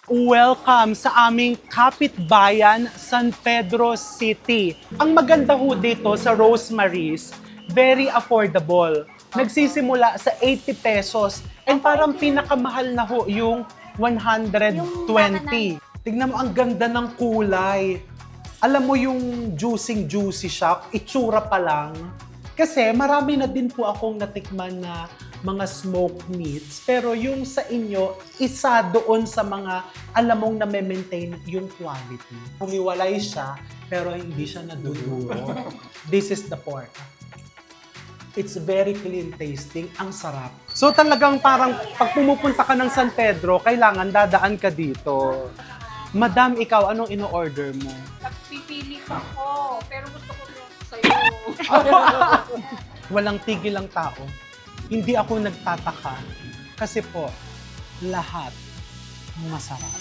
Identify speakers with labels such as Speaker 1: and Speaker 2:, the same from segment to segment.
Speaker 1: Welcome sa aming kapitbayan, San Pedro City. Ang maganda ho dito sa Rosemary's, very affordable. Nagsisimula sa 80 pesos and parang pinakamahal na ho yung 120. Tignan mo, ang ganda ng kulay. Alam mo yung juicy siya, itsura pa lang. Kasi marami na din po akong natikman na mga smoked meats, pero yung sa inyo, isa doon sa mga alam mong na-maintain yung quality. Humiwalay siya, pero hindi siya naduduro. This is the pork. It's very clean tasting, ang sarap. So talagang parang pag pumupunta ka ng San Pedro, kailangan dadaan ka dito. Madam, ikaw, anong ino-order mo?
Speaker 2: Nagpipili pa ako, pero gusto ko yung sa'yo.
Speaker 1: Walang tigil ang tao. Hindi ako nagtataka kasi po, lahat masarap.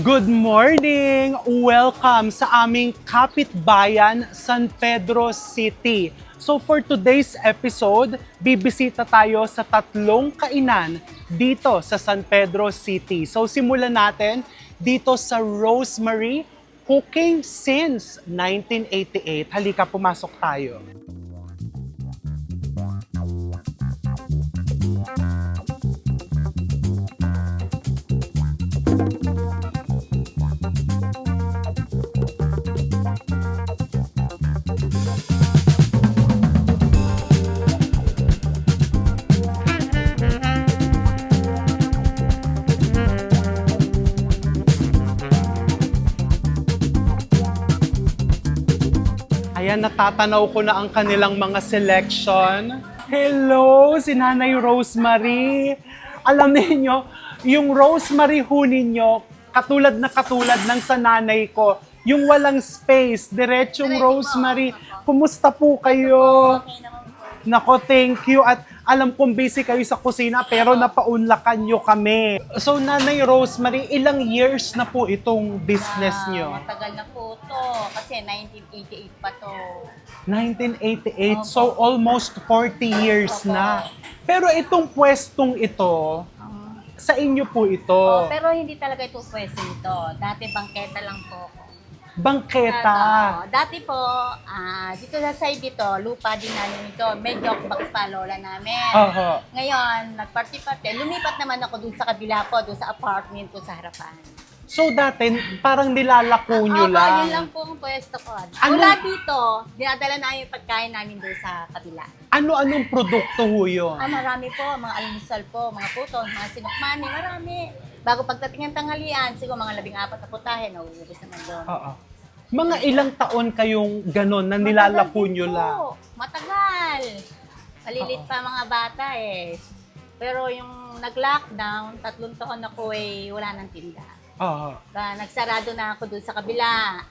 Speaker 1: Good morning! Welcome sa aming kapitbayan, San Pedro City. So for today's episode, bibisita tayo sa 3 kainan dito sa San Pedro City. So simulan natin dito sa Rosemary, cooking since 1988. Halika, pumasok tayo. Ayan, natatanaw ko na ang kanilang mga selection. Hello, si Nanay Rosemary. Alam niyo, yung Rosemary ho ninyo, katulad ng sa nanay ko, yung walang space, diretsong Rosemary. Kumusta po kayo?
Speaker 2: Okay naman po.
Speaker 1: Nako, thank you. At alam kong busy kayo sa kusina, pero napaunlakan nyo kami. So, Nanay Rosemary, ilang years na po itong business nyo?
Speaker 2: Matagal na po to. Kasi 1988 pa to.
Speaker 1: 1988, so almost 40 years na. Pero itong pwestong ito, sa inyo po ito.
Speaker 2: Pero hindi talaga ito pwesto nito. Dati bangketa lang po ako.
Speaker 1: Bangketa.
Speaker 2: Dati po, dito sa side dito, lupa din namin ito. Medyo box pa lola namin.
Speaker 1: Oho.
Speaker 2: Ngayon, nagparty-party. Lumipat naman ako dun sa kabila po, dun sa apartment ko sa harapan.
Speaker 1: So dati, parang nilalako nyo
Speaker 2: Yun
Speaker 1: lang.
Speaker 2: lang po ang pwesto ko.
Speaker 1: Ano?
Speaker 2: Mula dito, dinadala namin yung pagkain namin doon sa kabila.
Speaker 1: Ano-anong produkto ho yun?
Speaker 2: Marami po, mga almusal po, mga puto, mga sinukmani, marami. Bago pagdating ng tanghalian, siguro mga 14 na putahe, nauubos naman doon.
Speaker 1: Oo. Mga ilang taon kayong ganon na nilalako
Speaker 2: Matagal
Speaker 1: nyo
Speaker 2: din
Speaker 1: lang?
Speaker 2: po. Matagal. Malilit pa mga bata eh. Pero yung nag-lockdown, 3 taon ako wala nang tinda.
Speaker 1: Oo.
Speaker 2: Nagsarado na ako doon sa kabila.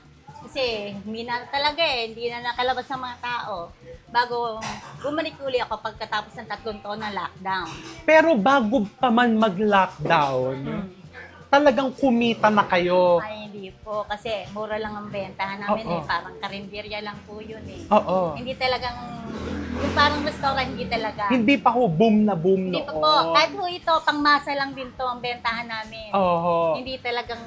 Speaker 2: Kasi hindi na talaga hindi na nakalabas ng mga tao. Bago bumalik uli ako pagkatapos ng 3 taon na lockdown.
Speaker 1: Pero bago pa man mag-lockdown, talagang kumita na kayo.
Speaker 2: Ay, hindi po. Kasi mura lang ang bentahan namin
Speaker 1: Oo.
Speaker 2: Parang karinderya lang po yun
Speaker 1: Oo.
Speaker 2: Hindi talagang, yung parang restaurant, hindi talaga.
Speaker 1: Hindi pa ho boom na boom
Speaker 2: Hindi
Speaker 1: noon.
Speaker 2: pa po. Kahit ho ito, pangmasa lang din to ang bentahan namin.
Speaker 1: Oo.
Speaker 2: Hindi talagang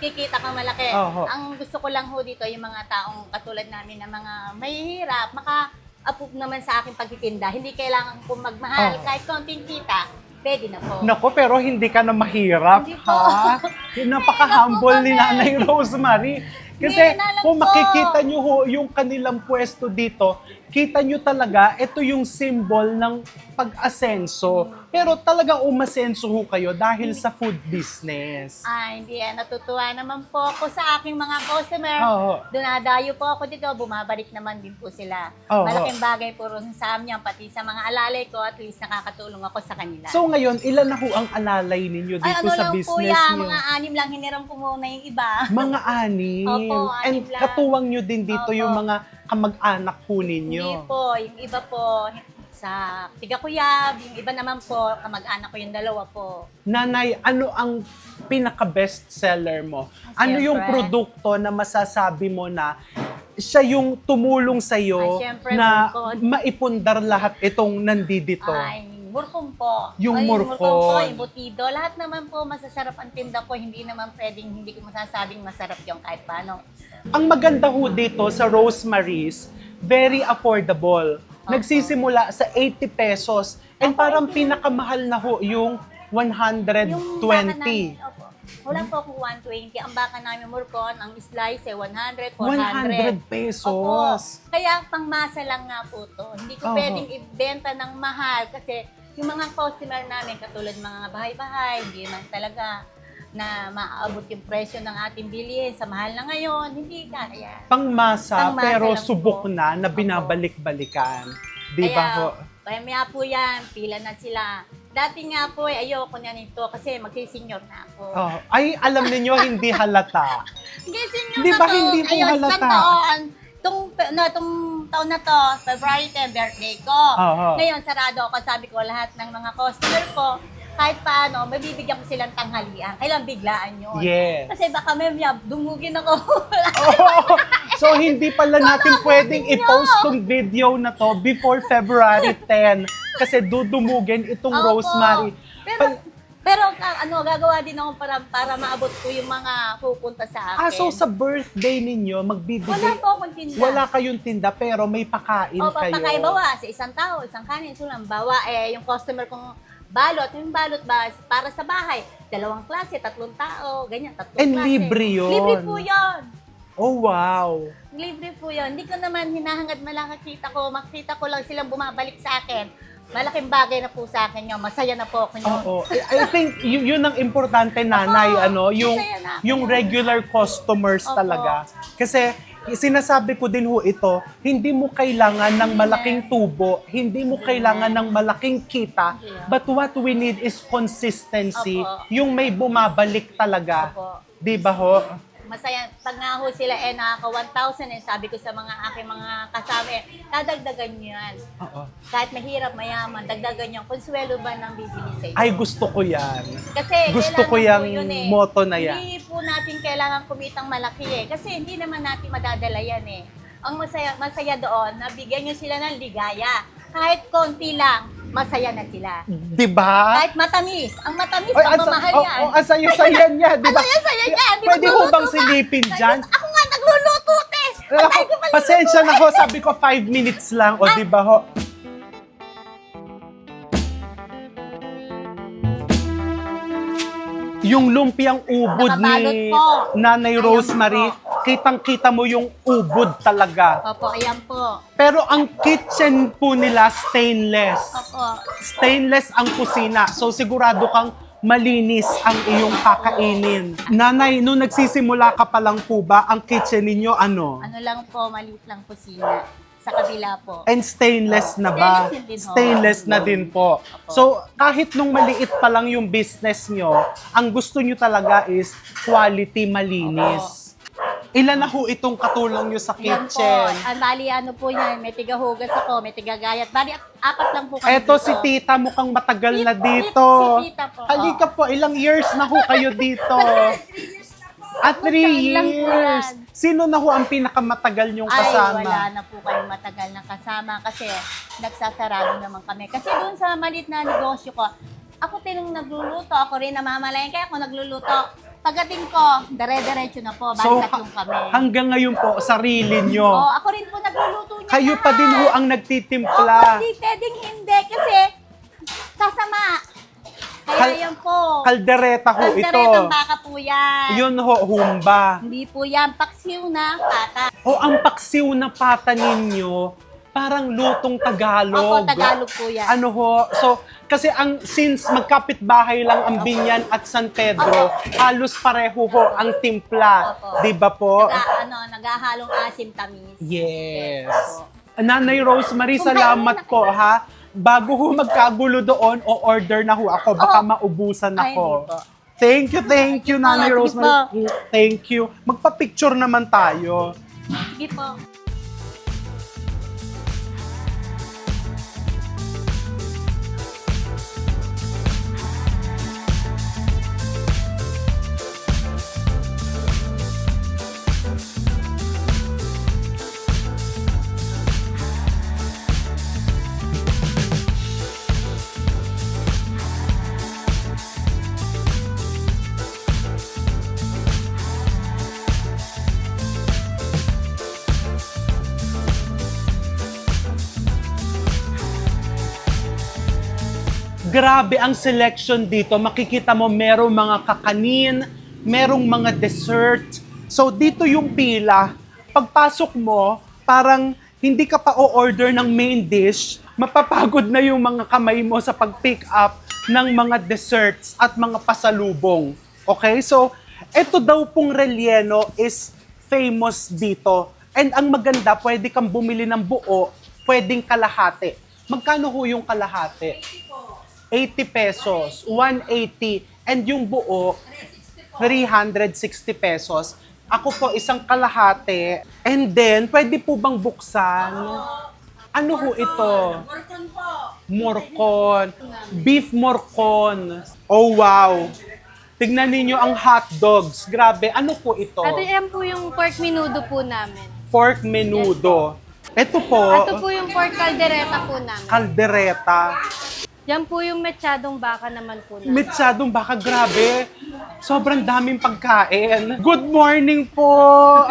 Speaker 2: kikita kang malaki.
Speaker 1: Oho.
Speaker 2: Ang gusto ko lang ho dito, yung mga taong katulad namin na mga mahihirap, maka-approve naman sa aking pagtitinda. Hindi kailangan kong magmahal.
Speaker 1: Oho.
Speaker 2: Kahit konting kita, pwede na po.
Speaker 1: Nako, pero hindi ka na mahirap,
Speaker 2: Hindi po.
Speaker 1: ha? Napaka-humble ni
Speaker 2: Hindi na po
Speaker 1: Nanay Rosemary. Kasi
Speaker 2: Hindi na lang
Speaker 1: kung
Speaker 2: po.
Speaker 1: makikita nyo ho yung kanilang pwesto dito, kita nyo talaga, ito yung symbol ng pag-asenso. Pero talagang umasenso ho kayo dahil sa food business.
Speaker 2: Hindi natutuwa naman po ako sa aking mga customer.
Speaker 1: Oo.
Speaker 2: Dunadayo po ako dito, bumabalik naman din po sila.
Speaker 1: Oo.
Speaker 2: Malaking bagay po rin sa amin yan, pati sa mga alalay ko, at least nakakatulong ako sa kanila.
Speaker 1: So ngayon, ilan na ho ang alalay ninyo dito
Speaker 2: ano
Speaker 1: sa
Speaker 2: lang
Speaker 1: business
Speaker 2: po yan,
Speaker 1: nyo?
Speaker 2: mga 6 lang, hiniram ko muna yung iba.
Speaker 1: Mga anim.
Speaker 2: Opo,
Speaker 1: And
Speaker 2: 6 lang.
Speaker 1: katuwang nyo din dito
Speaker 2: Opo.
Speaker 1: yung mga kamag-anak po ninyo.
Speaker 2: Hindi po, yung iba po, sa Tigakuyab, yung iba naman po, kamag-anak ko yung 2 po.
Speaker 1: Nanay, ano ang pinaka-best seller mo? Ano yung
Speaker 2: Siyempre.
Speaker 1: produkto na masasabi mo na siya yung tumulong sa'yo
Speaker 2: Siyempre,
Speaker 1: na
Speaker 2: bukod.
Speaker 1: maipundar lahat itong nandito?
Speaker 2: Murkong po.
Speaker 1: Yung murkon.
Speaker 2: Po, yung butido. Lahat naman po masasarap ang tinda ko. Hindi naman pwedeng, hindi ko masasabing masarap yung kahit paano.
Speaker 1: Ang maganda ho dito sa Rosemary's, very affordable. Nagsisimula sa 80 pesos. And parang pinakamahal na ho yung 120.
Speaker 2: Yung baka namin, opo. Wala po akong 120. Ang baka namin murkon, ang slice 100, 400.
Speaker 1: 100 pesos.
Speaker 2: Opo. Kaya pangmasa lang nga po to. Hindi ko
Speaker 1: Oho.
Speaker 2: pwedeng ibenta ng mahal kasi yung mga customer namin, katulad mga bahay-bahay, hindi man talaga na maaabot yung presyo ng ating bilihin sa mahal na ngayon, hindi kaya.
Speaker 1: Pangmasa,
Speaker 2: Pangmasa
Speaker 1: pero
Speaker 2: lang
Speaker 1: subok
Speaker 2: po.
Speaker 1: na binabalik-balikan. Di ba ho?
Speaker 2: Kaya maya po yan, pila na sila. Dati nga po, ayoko na nito kasi magsisenyor na ako.
Speaker 1: Oh, ay, alam niyo hindi halata.
Speaker 2: Gising
Speaker 1: Di
Speaker 2: nyo
Speaker 1: ba
Speaker 2: na to.
Speaker 1: hindi po
Speaker 2: Ayun,
Speaker 1: halata?
Speaker 2: isang taon. Itong taon na to, February 10, birthday ko.
Speaker 1: Oo.
Speaker 2: Ngayon, sarado ako. Sabi ko, lahat ng mga customer ko, kahit paano, mabibigyan ko silang tanghalian. Kailang biglaan yun.
Speaker 1: Yes.
Speaker 2: Kasi baka may dumugin ako.
Speaker 1: Oh, so hindi pala natin pwedeng
Speaker 2: niyo.
Speaker 1: i-post tong video na to before February 10 kasi dudumugin itong
Speaker 2: Opo.
Speaker 1: Rosemary.
Speaker 2: Pero gagawa din ako para maabot ko yung mga pupunta sa akin.
Speaker 1: So sa birthday ninyo, magbibigay...
Speaker 2: Wala po akong tinda.
Speaker 1: Wala kayong tinda pero may pakain
Speaker 2: O,
Speaker 1: kayo.
Speaker 2: papakain bawa sa isang tao, isang kanin, sulang bawa. Yung customer kong balot, yung balot ba para sa bahay, 2 klase, 3 tao, ganyan, 3
Speaker 1: And
Speaker 2: klase.
Speaker 1: libre yun.
Speaker 2: Libre po yun.
Speaker 1: Oh, wow.
Speaker 2: Libre po yun. Hindi ko naman hinahangad makita ko lang silang bumabalik sa akin. Malaking bagay na po sa akin yun. Masaya na po ako yun.
Speaker 1: Oo. I think yun ang importante, nanay, yung
Speaker 2: masaya na ako
Speaker 1: yung
Speaker 2: yun.
Speaker 1: regular customers
Speaker 2: Opo.
Speaker 1: talaga. Kasi sinasabi ko din ho ito, hindi mo kailangan ng malaking tubo, hindi mo kailangan ng malaking kita, but what we need is consistency,
Speaker 2: Opo.
Speaker 1: yung may bumabalik talaga.
Speaker 2: Opo.
Speaker 1: Di ba ho?
Speaker 2: Masaya, pag nga ho sila nakaka 1,000 sabi ko sa mga aking mga kasama, dadagdagan nyo yan.
Speaker 1: Oo.
Speaker 2: Kahit mahirap, mayaman, dagdagan nyo. Konsuelo ba ng bibili sa inyo?
Speaker 1: Ay, gusto ko yan.
Speaker 2: Kasi
Speaker 1: Gusto ko
Speaker 2: kailangan
Speaker 1: yung
Speaker 2: po yun
Speaker 1: motto na yan.
Speaker 2: Hindi po natin kailangan kumitang malaki Kasi hindi naman natin madadala yan Ang masaya doon, nabigyan nyo sila ng ligaya. Kahit konti lang, masaya na sila.
Speaker 1: Di ba?
Speaker 2: Kahit matamis. Ang matamis,
Speaker 1: Ay,
Speaker 2: pagmamahal yan.
Speaker 1: asaya niya, di ba?
Speaker 2: Saya yan. Di
Speaker 1: Pwede ho
Speaker 2: magluluto
Speaker 1: bang
Speaker 2: ka.
Speaker 1: silipin dyan?
Speaker 2: Ako nga nagluluto, Tess. Patay ko pala
Speaker 1: Pasensya na ho, sabi ko 5 minutes lang. O, di ba ho? Yung lumpiang ubod
Speaker 2: Nakabalot
Speaker 1: ni
Speaker 2: po.
Speaker 1: Nanay
Speaker 2: Ayan
Speaker 1: Rosemary, kitang-kita mo yung ubod talaga.
Speaker 2: Opo, ayan po.
Speaker 1: Pero ang kitchen po nila stainless.
Speaker 2: Opo.
Speaker 1: Stainless ang kusina. So sigurado kang malinis ang iyong kakainin. Nanay, nung nagsisimula ka pa lang po ba, ang kitchen ninyo ano?
Speaker 2: Ano lang po, maliit lang kusina. Sa kabila po.
Speaker 1: And stainless na ba?
Speaker 2: Stainless din ho.
Speaker 1: Stainless na din po. So, kahit nung maliit pa lang yung business nyo, ang gusto nyo talaga is quality, malinis. Ilan na ho itong katulong nyo sa
Speaker 2: Yan po.
Speaker 1: kitchen?
Speaker 2: Bali, ano po yan, may tigahugas ako, may tigagayat. Bali, 4 lang po kami
Speaker 1: Eto
Speaker 2: dito.
Speaker 1: si tita, mukhang matagal na
Speaker 2: Si
Speaker 1: dito.
Speaker 2: tita po.
Speaker 1: Halika po, ilang years na ho kayo dito? At 3
Speaker 2: Magkaan lang po
Speaker 1: years.
Speaker 2: yan.
Speaker 1: Sino na ho ang pinakamatagal nyong kasama?
Speaker 2: Ay, wala na po kayong matagal na kasama kasi nagsasarado naman kami. Kasi doon sa maliit na negosyo ko, ako tinong nagluluto, ako rin namamalayan, kaya ako nagluluto. Pagdating ko, dire-diretso na po,
Speaker 1: So,
Speaker 2: balikat yung kami.
Speaker 1: hanggang ngayon po, sarili nyo.
Speaker 2: Ako rin po nagluluto niya.
Speaker 1: Kayo pa din ho ang nagtitimpla.
Speaker 2: Hindi pwedeng hindi kasi sasama. Kaya yan po.
Speaker 1: Kaldereta ho ito.
Speaker 2: Kalderetang baka po yan.
Speaker 1: Yun ho, humba.
Speaker 2: Hindi po yan. Paksiw na pata.
Speaker 1: O ang paksiw na pata ninyo, Parang lutong Tagalog.
Speaker 2: Opo, Tagalog po yan.
Speaker 1: Ano ho? So, kasi since magkapit-bahay lang ang Binyan at San Pedro, halos pareho ho ang timpla.
Speaker 2: Opo.
Speaker 1: Di ba po?
Speaker 2: Nagahalong asim tamis.
Speaker 1: Yes.
Speaker 2: Opo.
Speaker 1: Nanay Rosemary, salamat po ha. Bago ho magkagulo doon, o-order na ho ako. Baka maubusan
Speaker 2: Ay,
Speaker 1: ako.
Speaker 2: hindi po.
Speaker 1: Thank you, Nanay
Speaker 2: Sige
Speaker 1: Rosemary. Thank you. Magpa-picture naman tayo.
Speaker 2: Sige po.
Speaker 1: Grabe ang selection dito. Makikita mo merong mga kakanin, merong mga dessert. So dito yung pila. Pagpasok mo, parang hindi ka pa o-order ng main dish, mapapagod na yung mga kamay mo sa pag-pick up ng mga desserts at mga pasalubong. Okay? So, ito daw pong relleno is famous dito. And ang maganda, pwede kang bumili ng buo, pwedeng kalahati. Magkano ho yung kalahati? 80 pesos, 180, and yung buo, 360 pesos. Ako po, isang kalahati. And then, pwede po bang buksan? Ano ho ito?
Speaker 2: Morcon po.
Speaker 1: Morcon. Beef morcon. Oh, wow. Tignan ninyo ang hot dogs. Grabe. Ano po ito?
Speaker 3: Ito yan po yung pork menudo po namin.
Speaker 1: Pork menudo. Ito po,
Speaker 3: Ito po yung pork caldereta po namin.
Speaker 1: kaldereta.
Speaker 3: Yan po yung mechadong baka naman po namin.
Speaker 1: Metsadong baka, grabe. Sobrang daming pagkain. Good morning po!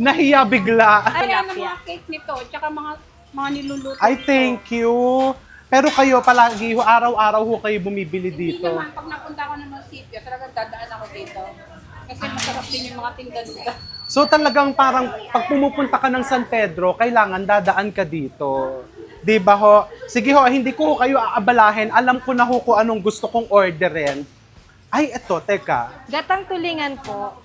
Speaker 1: Nahiya bigla.
Speaker 4: Ay, ano mga cake nito, tsaka mga niluluto.
Speaker 1: Ay, thank you. Pero kayo palagi, araw-araw ho kayo bumibili
Speaker 4: Hindi
Speaker 1: dito.
Speaker 4: naman, pag napunta ako ng Municipio, talagang dadaan ako dito. Kasi masarap din yung mga tinda-tinda.
Speaker 1: So talagang parang pag pumupunta ka ng San Pedro, kailangan dadaan ka dito. Di ba ho? Sige ho, hindi ko ho kayo aabalahin. Alam ko na ho kung anong gusto kong orderin. Ay, eto, teka.
Speaker 3: Gatang tulingan po.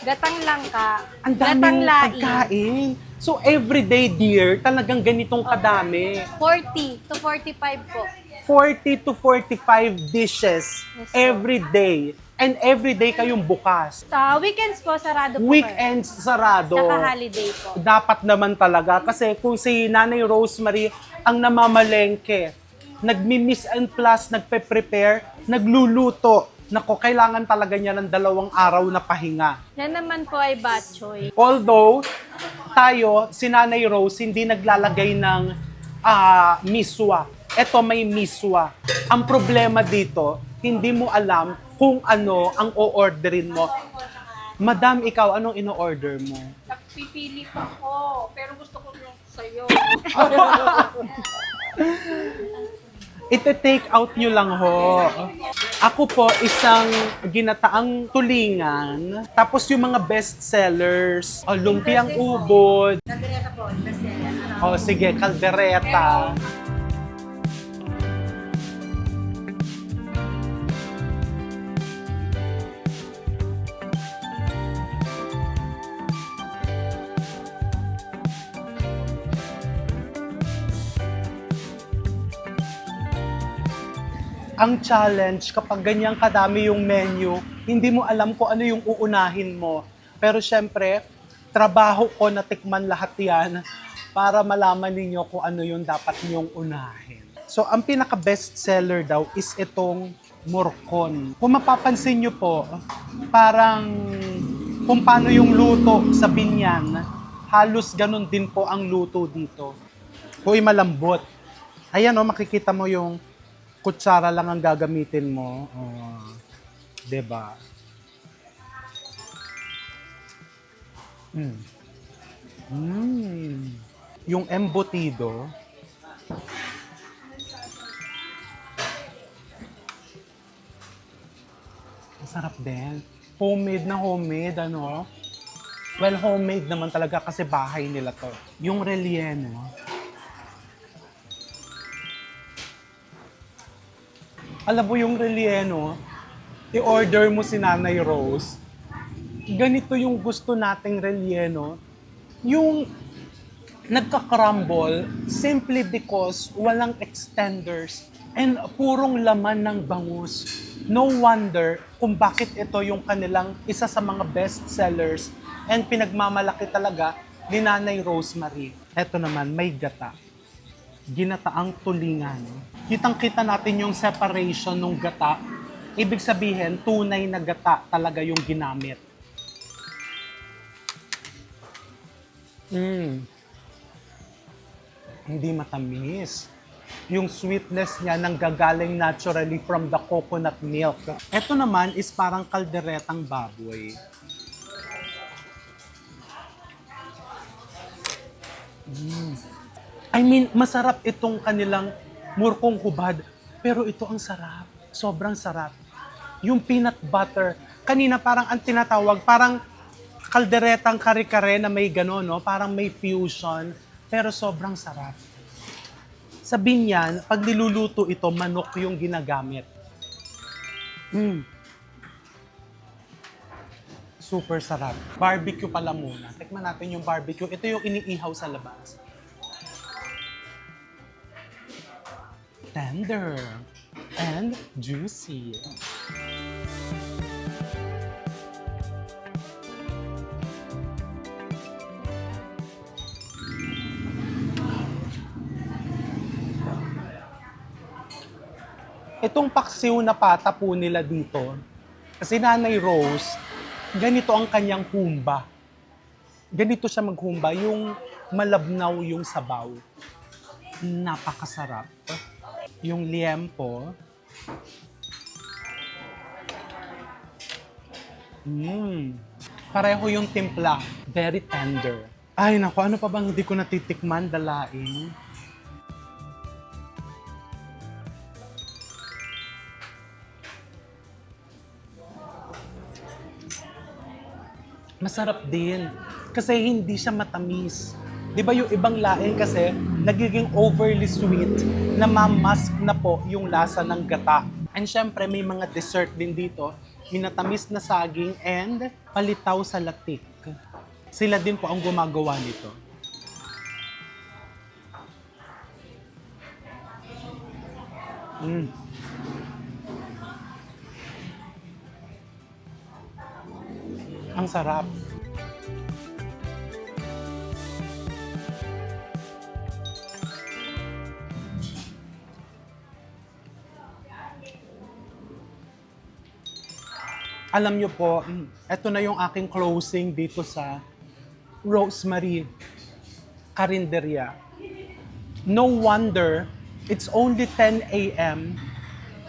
Speaker 3: Gatang langka.
Speaker 1: Ang
Speaker 3: Gatang
Speaker 1: daming
Speaker 3: laing.
Speaker 1: pagkain. So everyday, dear, talagang ganitong kadami.
Speaker 3: 40 to 45 po.
Speaker 1: 40 to 45 dishes
Speaker 3: Yes, sir.
Speaker 1: every day. And every day kayong bukas.
Speaker 3: Sa weekends po, sarado po.
Speaker 1: Weekends sarado.
Speaker 3: Saka holiday po.
Speaker 1: Dapat naman talaga. Kasi kung si Nanay Rosemary ang namamalengke, nagmi-miss and plus, nagpe-prepare, nagluluto, nako, kailangan talaga niya ng 2 araw na pahinga.
Speaker 3: Yan naman po ay batchoy.
Speaker 1: Although, tayo, si Nanay Rose, hindi naglalagay ng miswa. Ito may miswa. Ang problema dito, hindi mo alam kung ano ang o-orderin mo. Madam, ikaw, anong ino-order mo?
Speaker 4: Nagpipili pa ako, pero gusto ko yung sa'yo.
Speaker 1: Ite-take out nyo lang ho. Ako po, isang ginataang tulingan. Tapos yung mga best sellers. O, lumpiang ubod.
Speaker 2: Kaldereta po, bestseller.
Speaker 1: O, sige, kaldereta. Ang challenge, kapag ganyang kadami yung menu, hindi mo alam kung ano yung uunahin mo. Pero syempre, trabaho ko na tikman lahat yan para malaman ninyo kung ano yung dapat niyong unahin. So, ang pinaka-best seller daw is itong morcon. Kung mapapansin nyo po, parang kung paano yung luto sa Binyan, halos ganun din po ang luto dito. Huy, malambot. Ayan o, makikita mo yung kutsara lang ang gagamitin mo. Oh, 'di ba? Yung embutido. Masarap din. Homemade na homemade, ano? Well, homemade naman talaga kasi bahay nila to. Yung relleno. Alam mo yung relleno, i-order mo si Nanay Rose. Ganito yung gusto nating relleno. Yung nagka-crumble simply because walang extenders and purong laman ng bangus. No wonder kung bakit ito yung kanilang isa sa mga best sellers and pinagmamalaki talaga ni Nanay Rosemary. Ito naman, may gata. Ginataang tulingan. Kitang-kita natin yung separation ng gata. Ibig sabihin, tunay na gata talaga yung ginamit. Hindi matamis. Yung sweetness niya nanggagaling naturally from the coconut milk. Ito naman is parang kalderetang baboy. I mean, masarap itong kanilang murkong hubad. Pero ito ang sarap. Sobrang sarap. Yung peanut butter. Kanina parang ang tinatawag, parang kalderetang kare-kare na may gano'n, no? Parang may fusion. Pero sobrang sarap. Sa Binyan, pag niluluto ito, manok yung ginagamit. Super sarap. Barbecue pala muna. Tikman natin yung barbecue. Ito yung iniihaw sa labas. Tender and juicy. Itong paksiw na pata po nila dito, kasi Nanay Rose, ganito ang kanyang humba. Ganito siya maghumba, yung malabnaw yung sabaw. Napakasarap. Yung liempo. Pareho yung timpla. Very tender. Ay naku, ano pa bang hindi ko natitikman, dalain? Masarap din. Kasi hindi siya matamis. Di ba yung ibang laing kasi nagiging overly sweet na mamask na po yung lasa ng gata. And syempre may mga dessert din dito, minatamis na saging and palitaw sa latik. Sila din po ang gumagawa nito. Ang sarap. Alam nyo po, eto na yung aking closing dito sa Rosemary Carinderia. No wonder, it's only 10 a.m.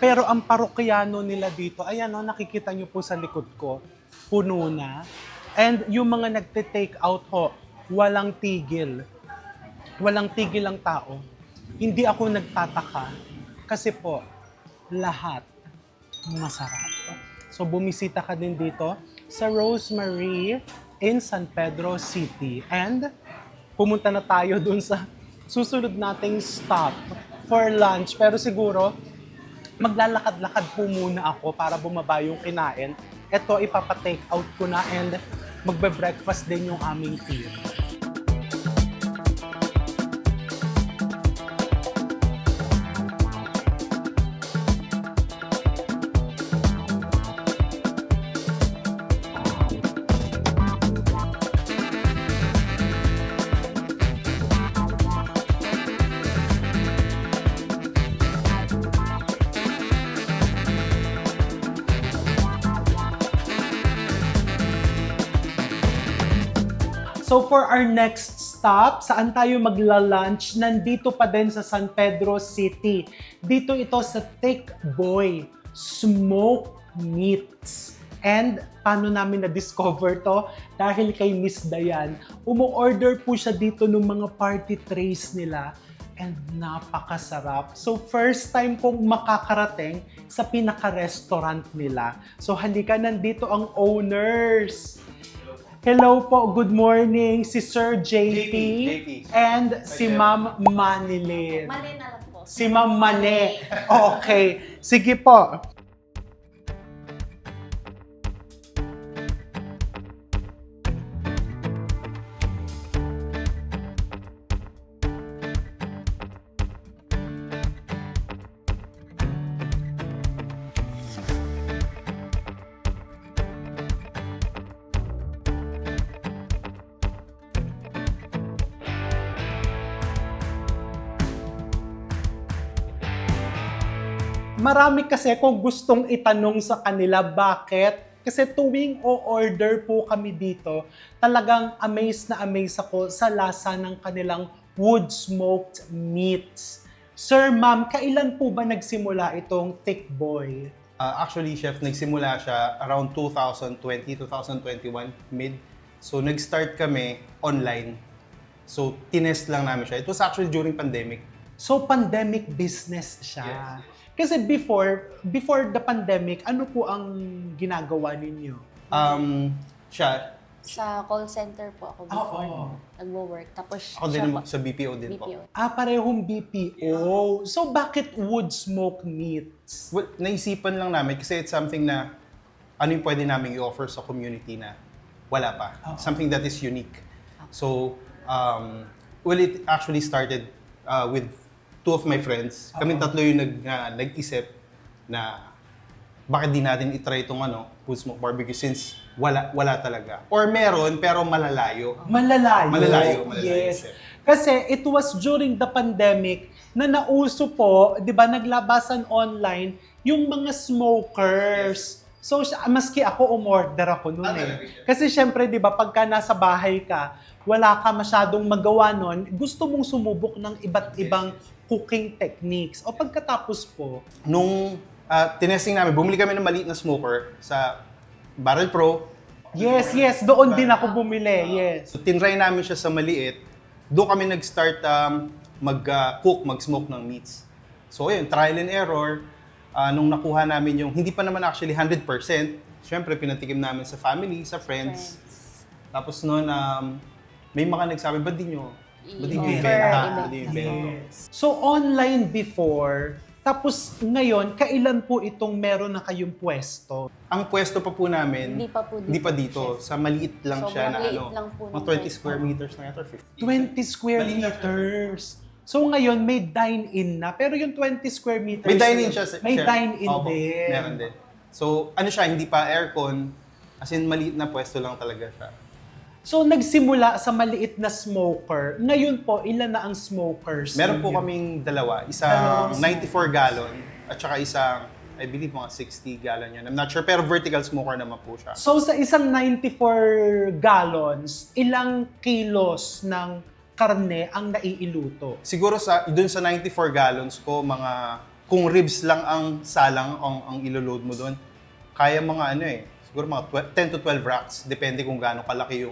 Speaker 1: Pero ang parokyano nila dito, ayan o, nakikita nyo po sa likod ko, puno na. And yung mga nagte-take out ho, walang tigil. Walang tigil ang tao. Hindi ako nagtataka kasi po, lahat masarap. So bumisita ka din dito sa Rosemary in San Pedro City. And pumunta na tayo dun sa susunod nating stop for lunch. Pero siguro, maglalakad-lakad po muna ako para bumaba yung kinain. Ito, ipapa-take out ko na and magbe-breakfast din yung aming team. So for our next stop, saan tayo magla-lunch? Nandito pa din sa San Pedro City. Dito ito sa Thick Boy Smoked Meats. And paano namin na-discover to? Dahil kay Miss Dayan. Umu-order po siya dito ng mga party trays nila. And napakasarap. So first time kong makakarating sa pinaka-restaurant nila. So halika, nandito ang owners. Hello po, good morning, si Sir JP,
Speaker 5: JP.
Speaker 1: and si Ma'am Manilin.
Speaker 2: Mali na lang po.
Speaker 1: Si Ma'am Mane. Okay, sige po. Marami kasi kung gustong itanong sa kanila bakit. Kasi tuwing o-order po kami dito, talagang amazed na amazed ako sa lasa ng kanilang wood-smoked meats. Sir, ma'am, kailan po ba nagsimula itong Thick Boy?
Speaker 5: Actually, Chef, nagsimula siya around 2020, 2021, mid. So, nag-start kami online. So, tinest lang namin siya. It was actually during pandemic.
Speaker 1: So, pandemic business siya.
Speaker 5: Yes.
Speaker 1: Kasi before the pandemic, ano po ang ginagawa ninyo?
Speaker 5: Siya,
Speaker 6: Sa call center po ako before. Nagwo-work. Tapos
Speaker 5: ako din
Speaker 6: siya po,
Speaker 5: sa BPO din po.
Speaker 6: BPO.
Speaker 1: Parehong BPO. So, bakit wood-smoked meats?
Speaker 5: Well, naisipan lang namin kasi it's something na ano yung pwede namin i-offer sa community na wala pa. Something that is unique. So, well, it actually started with two of my friends. Kaming tatlo yung nag-isip na bakit di natin itry itong wood smoke barbecue since wala talaga. Or meron, pero malalayo.
Speaker 1: Malalayo. Yes.
Speaker 5: Sir.
Speaker 1: Kasi it was during the pandemic na nauso po, di ba, naglabasan online yung mga smokers. So, maski ako, umorder ako noon Kasi syempre, di ba, pagka nasa bahay ka, wala ka masyadong magawa nun, gusto mong sumubok ng iba't ibang cooking techniques. O pagkatapos po,
Speaker 5: Nung tinesting namin, bumili kami ng maliit na smoker sa Barrel Pro.
Speaker 1: yes, doon din ako bumili, yes.
Speaker 5: So, tinry namin siya sa maliit. Doon kami nag-start mag-cook, mag-smoke ng meats. So, ayun, trial and error. Nung nakuha namin yung, hindi pa naman actually 100%, syempre, pinatikim namin sa family, sa friends. Tapos noon, may mga nagsabi, ba't di nyo ibenta?
Speaker 1: So, online before, tapos ngayon, kailan po itong meron na kayong pwesto?
Speaker 5: Ang pwesto pa po namin,
Speaker 6: Hindi pa po
Speaker 5: hindi pa dito. Sa maliit lang siya na
Speaker 6: Sobrang liit lang po
Speaker 5: mga
Speaker 6: ng
Speaker 5: 20
Speaker 6: pwesto.
Speaker 5: square meters na ito, or 50.
Speaker 1: 20 square
Speaker 5: Maliit lang siya.
Speaker 1: meters. So ngayon, may dine-in na. Pero yung 20 square meters,
Speaker 5: May dine-in siya.
Speaker 1: May
Speaker 5: Chef.
Speaker 1: dine-in
Speaker 5: Opo,
Speaker 1: din.
Speaker 5: meron din. So, ano siya, hindi pa aircon. As in, maliit na pwesto lang talaga siya.
Speaker 1: So nagsimula sa maliit na smoker. Ngayon po, ilan na ang smokers?
Speaker 5: Meron po
Speaker 1: ninyo?
Speaker 5: kaming dalawa. Isang 94 gallon at saka isang, I believe, mga 60 gallon yan. I'm not sure, pero vertical smoker naman po siya.
Speaker 1: So sa isang 94 gallons, ilang kilos ng karne ang naiiluto?
Speaker 5: Siguro dun sa 94 gallons ko, kung ribs lang ang salang ang iloload mo dun, kaya mga siguro mga 10 to 12 racks. Depende kung gaano kalaki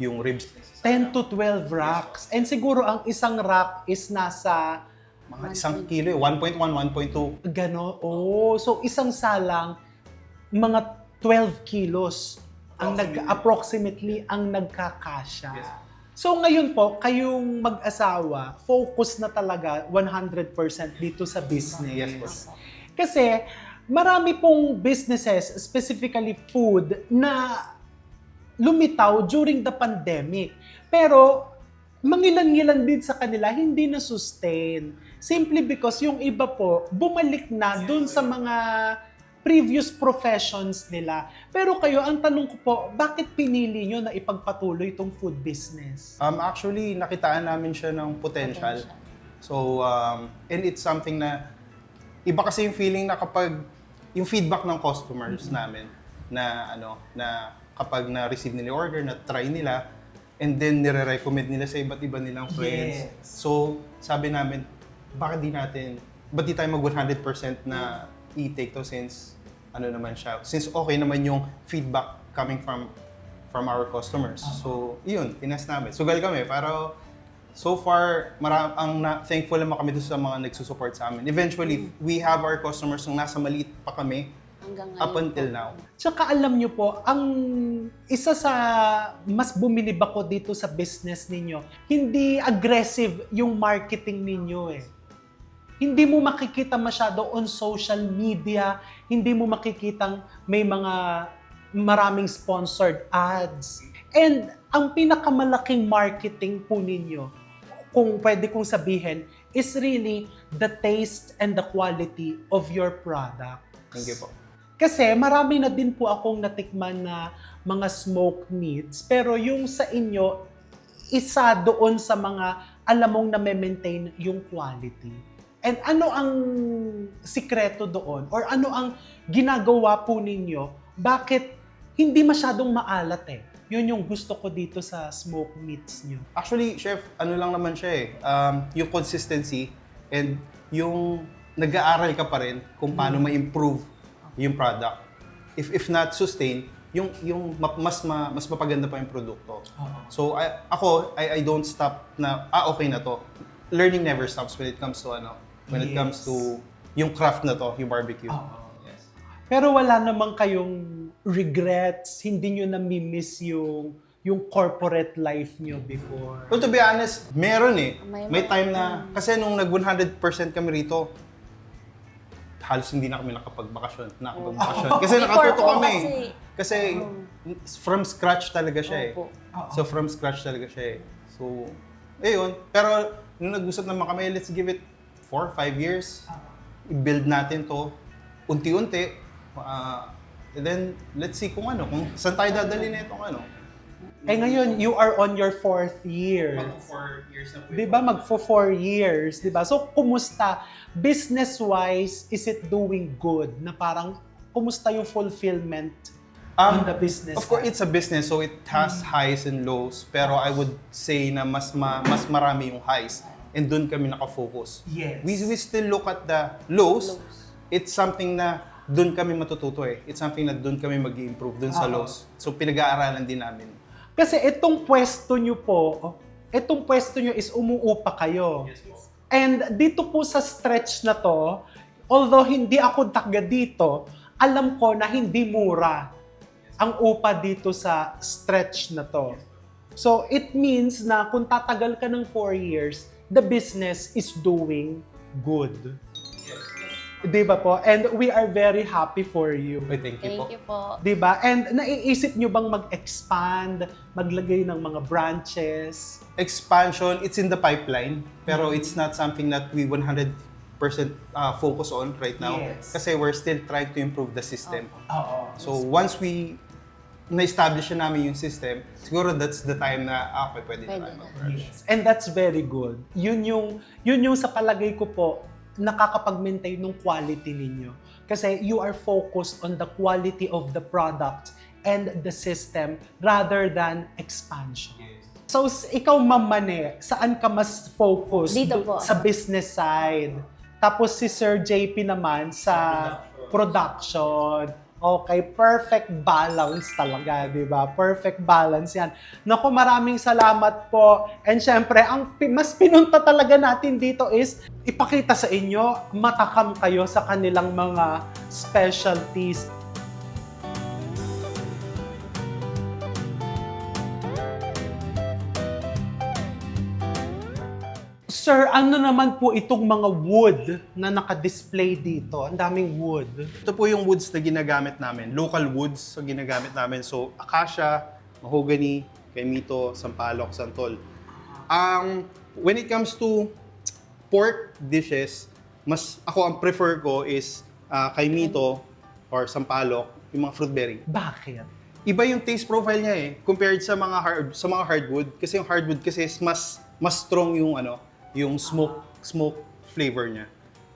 Speaker 5: yung ribs.
Speaker 1: 10 to 12 racks. And siguro ang isang rack is nasa
Speaker 5: Mga isang kilo, 1.1, 1.2.
Speaker 1: gano. Oh, so isang salang mga 12 kilos ang approximately ang nagkakasya.
Speaker 5: Yes.
Speaker 1: So ngayon po, kayong mag-asawa, focus na talaga 100% dito sa business.
Speaker 5: Yes, po.
Speaker 1: Kasi marami pong businesses, specifically food, na lumitaw during the pandemic. Pero mangilan-ngilan din sa kanila, hindi na sustain. Simply because yung iba po, bumalik na dun sa mga previous professions nila. Pero kayo, ang tanong ko po, bakit pinili nyo na ipagpatuloy itong food business?
Speaker 5: Actually, nakitaan namin siya ng potential. So, and it's something na, iba kasi yung feeling na kapag, yung feedback ng customers namin, na kapag na-receive nila yung order, na-try nila, and then nire-recommend nila sa iba't iba nilang friends.
Speaker 1: Yes.
Speaker 5: So, sabi namin, ba't di tayo mag 100% na i-take to since naman siya, since okay naman yung feedback coming from our customers. So, yun, tinest namin. Sugal kami, pero so far, thankful naman kami doon sa mga nagsusupport sa amin. Eventually, we have our customers nung nasa maliit pa kami,
Speaker 6: Hanggang
Speaker 5: up
Speaker 6: ngayon
Speaker 5: until
Speaker 6: po.
Speaker 5: now.
Speaker 1: Tsaka alam nyo po, ang isa sa mas bumilib ako dito sa business ninyo, hindi aggressive yung marketing ninyo eh. Hindi mo makikita masyado on social media, hindi mo makikitang may mga maraming sponsored ads. And ang pinakamalaking marketing po ninyo, kung pwede kong sabihin, is really the taste and the quality of your product.
Speaker 5: Thank you po.
Speaker 1: Kasi marami na din po akong natikman na mga smoked meats, pero yung sa inyo, isa doon sa mga alam mong na-maintain yung quality. And ano ang sikreto doon? Or ano ang ginagawa po ninyo? Bakit hindi masyadong maalat eh? Yun yung gusto ko dito sa smoked meats nyo.
Speaker 5: Actually, chef, ano lang naman siya eh. Yung consistency and yung nag-aaral ka pa rin kung paano ma-improve yung product. If not sustain, yung mas mapaganda pa yung produkto. So I don't stop na okay na to. Learning never stops when it comes to when it comes to yung craft na to, yung barbecue. Yes.
Speaker 1: Pero wala namang kayong regrets, hindi nyo nami-miss yung corporate life nyo before.
Speaker 5: Well, to be honest, meron eh.
Speaker 6: May
Speaker 5: May time na, kasi nung nag 100% kami rito, halos hindi na kami nakapagbakasyon. Kasi nakatuto
Speaker 6: Before po
Speaker 5: kami.
Speaker 6: kasi,
Speaker 5: Kasi from scratch talaga siya eh.
Speaker 6: Opo.
Speaker 5: So from scratch talaga siya eh. So, ayun. Pero nung nag-usap naman kami, let's give it 4-5 years. I-build natin to unti-unti. And then, let's see kung saan tayo dadali na itong
Speaker 1: Eh ngayon, you are on your 4th year.
Speaker 5: 4 years na po.
Speaker 1: Di ba? Magfo 4 years, di ba? So, kumusta? Business-wise, is it doing good? Na parang, kumusta yung fulfillment in the business?
Speaker 5: Of course, it's a business, so it has highs and lows. Pero I would say na mas marami yung highs. And doon kami nakafocus.
Speaker 1: Yes.
Speaker 5: We still look at the lows. It's something na doon kami matututo eh. It's something na doon kami mag-improve, doon sa lows. So, pinag-aaralan din namin.
Speaker 1: Kasi itong pwesto nyo po, is umuupa kayo. And dito po sa stretch na to, although hindi ako taga dito, alam ko na hindi mura ang upa dito sa stretch na to. So it means na kung tatagal ka ng 4 years, the business is doing good. Di ba po? And we are very happy for you.
Speaker 5: Thank you po.
Speaker 6: Thank you po.
Speaker 1: Di ba? And naiisip nyo bang mag-expand, maglagay ng mga branches?
Speaker 5: Expansion, it's in the pipeline. Pero it's not something that we 100% focus on right now.
Speaker 1: Yes.
Speaker 5: Kasi we're still trying to improve the system.
Speaker 1: Oo.
Speaker 5: So once we na-establish na namin yung system, siguro that's the time na okay, pwede na tayo mag-branch.
Speaker 1: And that's very good. Yun yung sa palagay ko po, nakakapag-maintain ng quality ninyo. Kasi you are focused on the quality of the product and the system rather than expansion. So, ikaw, Ma'am Mane, saan ka mas focused?
Speaker 6: Dito po.
Speaker 1: Sa business side. Tapos si Sir JP naman sa production. Okay, perfect balance talaga, di ba? Perfect balance yan. Naku, maraming salamat po. And syempre, ang mas pinunta talaga natin dito is ipakita sa inyo, matakam kayo sa kanilang mga specialties. Sir, ano naman po itong mga wood na naka-display dito? Ang daming wood.
Speaker 5: Ito po yung woods na ginagamit namin. Local woods na ginagamit namin. So, acacia, mahogany, kaimito, sampalok, santol. When it comes to pork dishes, ako ang prefer ko is kaimito or sampalok, yung mga fruit bearing.
Speaker 1: Bakit?
Speaker 5: Iba yung taste profile niya eh compared sa mga hardwood kasi yung hardwood kasi is mas strong yung smoke flavor niya.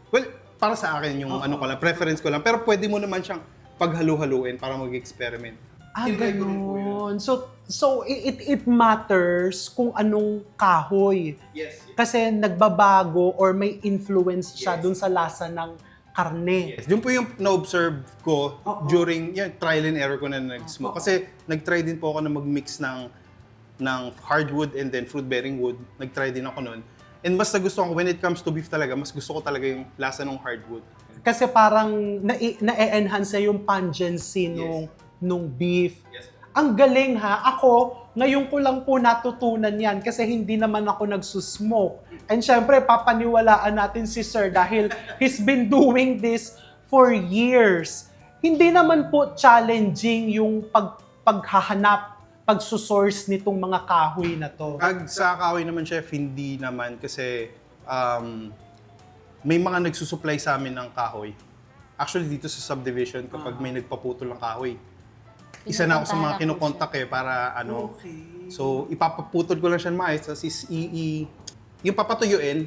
Speaker 5: Well, para sa akin yung preference ko lang, pero pwede mo naman siyang paghalu-haluin para mag-experiment.
Speaker 1: Ganun. So it matters kung anong kahoy.
Speaker 5: Yes.
Speaker 1: Kasi nagbabago or may influence siya dun sa lasa ng karne.
Speaker 5: Yun po yung na-observe ko during trial and error ko na nag-smoke. Kasi nag-try din po ako na mag-mix ng hardwood and then fruit-bearing wood. Nag-try din ako nun. And mas nagustuhan ko, when it comes to beef talaga, mas gusto ko talaga yung lasa ng hardwood.
Speaker 1: Kasi parang na-enhance yung pungency nung beef.
Speaker 5: Yes.
Speaker 1: Ang galing ha. Ako, ngayon ko lang po natutunan yan kasi hindi naman ako nagsusmoke. And syempre, papaniwalaan natin si Sir dahil he's been doing this for years. Hindi naman po challenging yung paghahanap, pagsusource nitong mga kahoy na to.
Speaker 5: Sa kahoy naman, chef, hindi naman kasi may mga nagsusupply sa amin ng kahoy. Actually, dito sa subdivision, kapag may nagpaputol ng kahoy, isa na ako sa mga kinukontak para ano.
Speaker 1: Okay.
Speaker 5: So, ipapaputol ko lang siya ng maayos, tapos yung papatuyuin,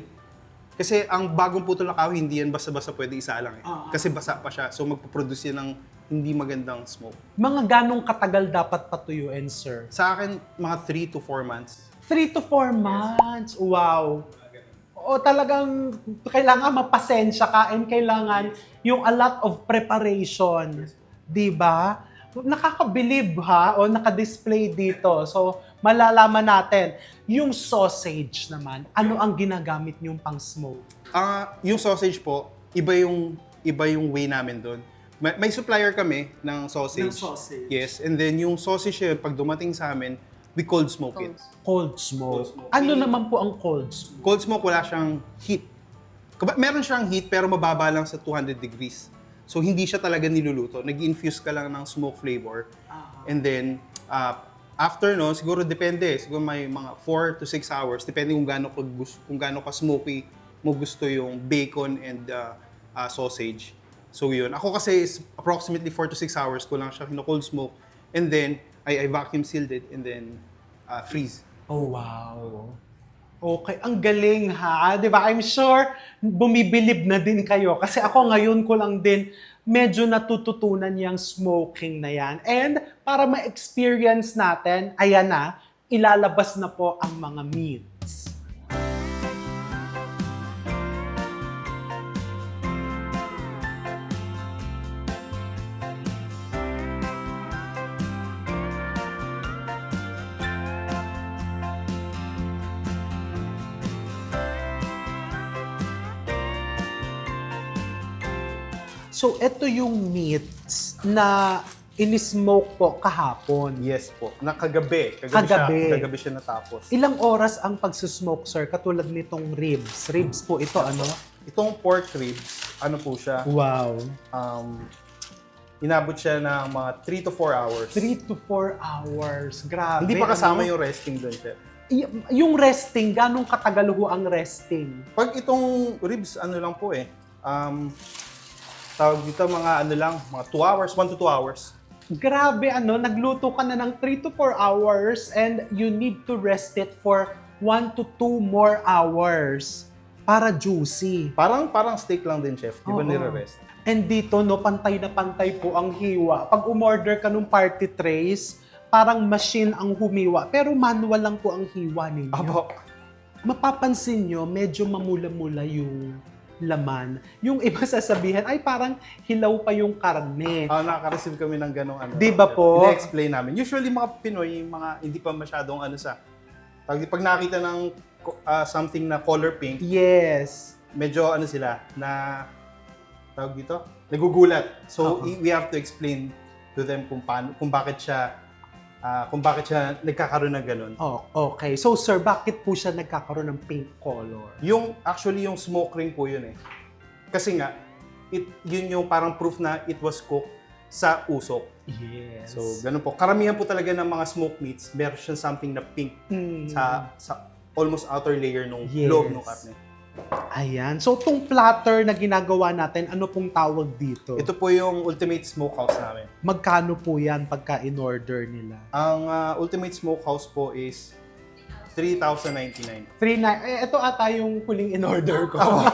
Speaker 5: kasi ang bagong putol na kahoy, hindi yan basta-basta pwede isa lang Kasi basa pa siya. So, magpaproduce yan ng hindi magandang smoke.
Speaker 1: Mga ganong katagal dapat patuyuin, Sir?
Speaker 5: Sa akin, mga 3 to 4 months.
Speaker 1: 3 to 4 months. Wow. O talagang kailangan mapasensya ka and kailangan yung a lot of preparation. 'Di ba? Nakakabilib ha o naka-display dito. So malalaman natin yung sausage naman. Ano ang ginagamit niyong pang-smoke?
Speaker 5: Yung sausage po, iba yung way namin doon. May supplier kami ng sausage.
Speaker 1: Ng sausage.
Speaker 5: Yes, and then yung sausage yun, pag dumating sa amin, we cold smoke it.
Speaker 1: Cold smoke.
Speaker 5: Cold smoke.
Speaker 1: Ano naman po ang cold smoke?
Speaker 5: Cold smoke, wala siyang heat. Meron siyang heat pero mababa lang sa 200 degrees. So hindi siya talaga niluluto. Nag-infuse ka lang ng smoke flavor. And then, after no, siguro depende. Siguro may mga 4 to 6 hours. Depende kung gaano ka smoky mo gusto yung bacon and sausage. So yun. Ako kasi is approximately 4 to 6 hours ko lang siya cold smoke. And then, I vacuum sealed it and then freeze.
Speaker 1: Oh, wow. Okay, ang galing ha, 'di ba? I'm sure bumibilib na din kayo kasi ako ngayon ko lang din medyo natututunan yung smoking na yan. And para ma-experience natin, ayan na, ilalabas na po ang mga meats. So, ito yung meats na in-smoke po kahapon.
Speaker 5: Yes po. Kagabi
Speaker 1: Kagabi
Speaker 5: siya natapos.
Speaker 1: Ilang oras ang pagsusmoke, sir? Katulad nitong ribs. Ribs po ito, ano?
Speaker 5: Itong pork ribs, ano po siya?
Speaker 1: Wow.
Speaker 5: Inabot siya ng mga 3 to 4 hours.
Speaker 1: 3 to 4 hours. Grabe.
Speaker 5: Hindi pa kasama
Speaker 1: ano?
Speaker 5: yung resting doon, chef.
Speaker 1: Yung resting, ganong katagal ho ang resting?
Speaker 5: Pag itong ribs, ano lang po tawag dito mga mga 2 hours, 1 to 2 hours.
Speaker 1: Grabe, nagluto ka na ng 3 to 4 hours and you need to rest it for 1 to 2 more hours para juicy.
Speaker 5: Parang steak lang din, chef. Di ba
Speaker 1: Oo.
Speaker 5: nire-rest?
Speaker 1: And dito, pantay na pantay po ang hiwa. Pag umorder ka ng party trays, parang machine ang humiwa. Pero manual lang po ang hiwa ninyo.
Speaker 5: Abo.
Speaker 1: Mapapansin nyo, medyo mamula-mula yung laman. Yung iba sasabihan, ay parang hilaw pa yung karne.
Speaker 5: Nakaka-receive kami ng ganong
Speaker 1: Di ba po?
Speaker 5: Ina-explain namin. Usually mga Pinoy, mga hindi pa masyadong pag nakita ng something na color pink,
Speaker 1: Yes.
Speaker 5: medyo sila, na tawag dito, nagugulat. So we have to explain to them kung bakit siya nagkakaroon ng ganun.
Speaker 1: Oh, okay. So sir, bakit po siya nagkakaroon ng pink color?
Speaker 5: Actually yung smoke ring po yun Kasi nga, yun yung parang proof na it was cooked sa usok.
Speaker 1: Yes.
Speaker 5: So, ganun po. Karamihan po talaga ng mga smoked meats, meron siya something na pink sa almost outer layer ng loob ng karne.
Speaker 1: Ayan. So, itong platter na ginagawa natin, ano pong tawag dito?
Speaker 5: Ito po yung ultimate smokehouse namin.
Speaker 1: Magkano po yan pagka in-order nila?
Speaker 5: Ang ultimate smokehouse po is 3,099.
Speaker 1: Ito ata yung huling in-order ko.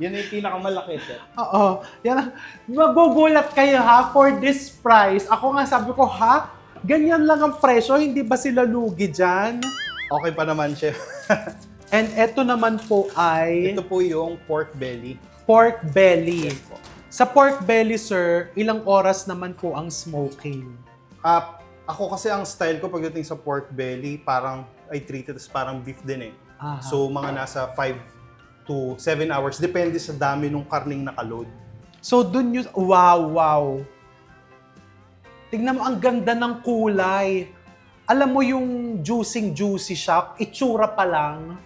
Speaker 5: Yan yung pinakamalaki, sir.
Speaker 1: Oo. Yan. Magugulat kayo ha, for this price. Ako nga sabi ko, ha? Ganyan lang ang presyo, hindi ba sila lugi dyan?
Speaker 5: Okay pa naman, chef.
Speaker 1: And ito naman po ay
Speaker 5: Ito po yung pork belly.
Speaker 1: pork belly.
Speaker 5: Yes po.
Speaker 1: Sa pork belly, sir, ilang oras naman po ang smoking?
Speaker 5: Ako kasi ang style ko pagdating sa pork belly, parang I treat it as parang beef din
Speaker 1: Aha.
Speaker 5: So mga nasa 5 to 7 hours. Depende sa dami ng karning nakaload.
Speaker 1: So, dun yun, wow. Tignan mo, ang ganda ng kulay. Alam mo yung juicy siya, itsura pa lang.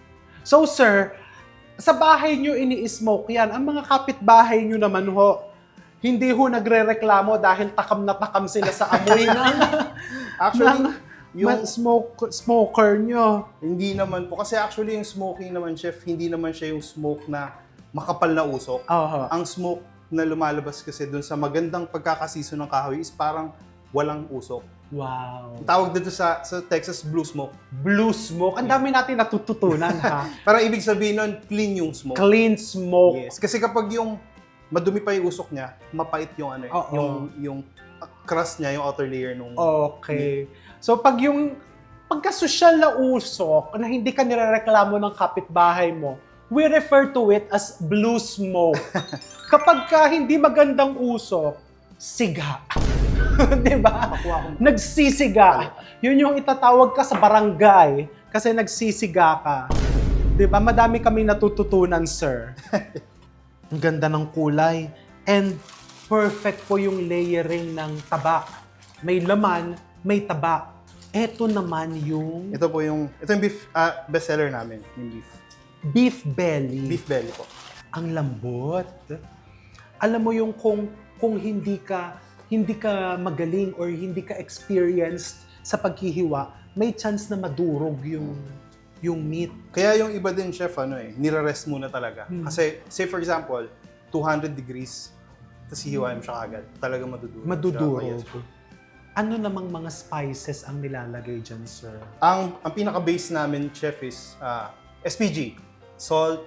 Speaker 1: So, sir, sa bahay nyo ini-smoke yan. Ang mga kapitbahay nyo naman ho, hindi ho nagre-reklamo dahil takam na takam sila sa amoy ng,
Speaker 5: Actually, yung
Speaker 1: smoker nyo.
Speaker 5: hindi naman po. Kasi actually yung smoking naman, chef, hindi naman siya yung smoke na makapal na usok.
Speaker 1: Oo.
Speaker 5: Ang smoke na lumalabas kasi dun sa magandang pagkakasiso ng kahoy is parang walang usok.
Speaker 1: Wow.
Speaker 5: Tawag dito sa Texas blue smoke.
Speaker 1: Blue smoke. Ang dami natin natututunan, ha?
Speaker 5: Parang ibig sabihin nun, clean yung smoke.
Speaker 1: Clean smoke.
Speaker 5: Yes. Kasi kapag yung madumi pa yung usok niya, mapait yung ano eh,
Speaker 1: Oo.
Speaker 5: yung crust niya, yung outer layer nung
Speaker 1: Okay. So, pagka-social na usok na hindi ka nirereklamo ng kapitbahay mo, we refer to it as blue smoke. Kapag ka hindi magandang usok, siga. Diba? Nagsisiga. Yun yung itatawag ka sa barangay kasi nagsisiga ka. Diba? Madami kaming natututunan, sir. Ang ganda ng kulay. And perfect po yung layering ng taba. May laman, may taba. Ito naman yung
Speaker 5: Ito yung beef, bestseller namin, yung beef.
Speaker 1: beef belly.
Speaker 5: Beef belly po.
Speaker 1: Ang lambot. Alam mo yung kung hindi ka magaling or hindi ka experienced sa paghihiwa, may chance na madurog yung meat.
Speaker 5: Kaya yung iba din, chef, nire-rest muna talaga. Kasi, say for example, 200 degrees, tapos hihiwain mo siya agad. Talaga madudurog.
Speaker 1: Madudurog.
Speaker 5: Siya. Yes.
Speaker 1: Ano namang mga spices ang nilalagay dyan, sir?
Speaker 5: Ang pinaka-base namin, chef, is SPG. Salt,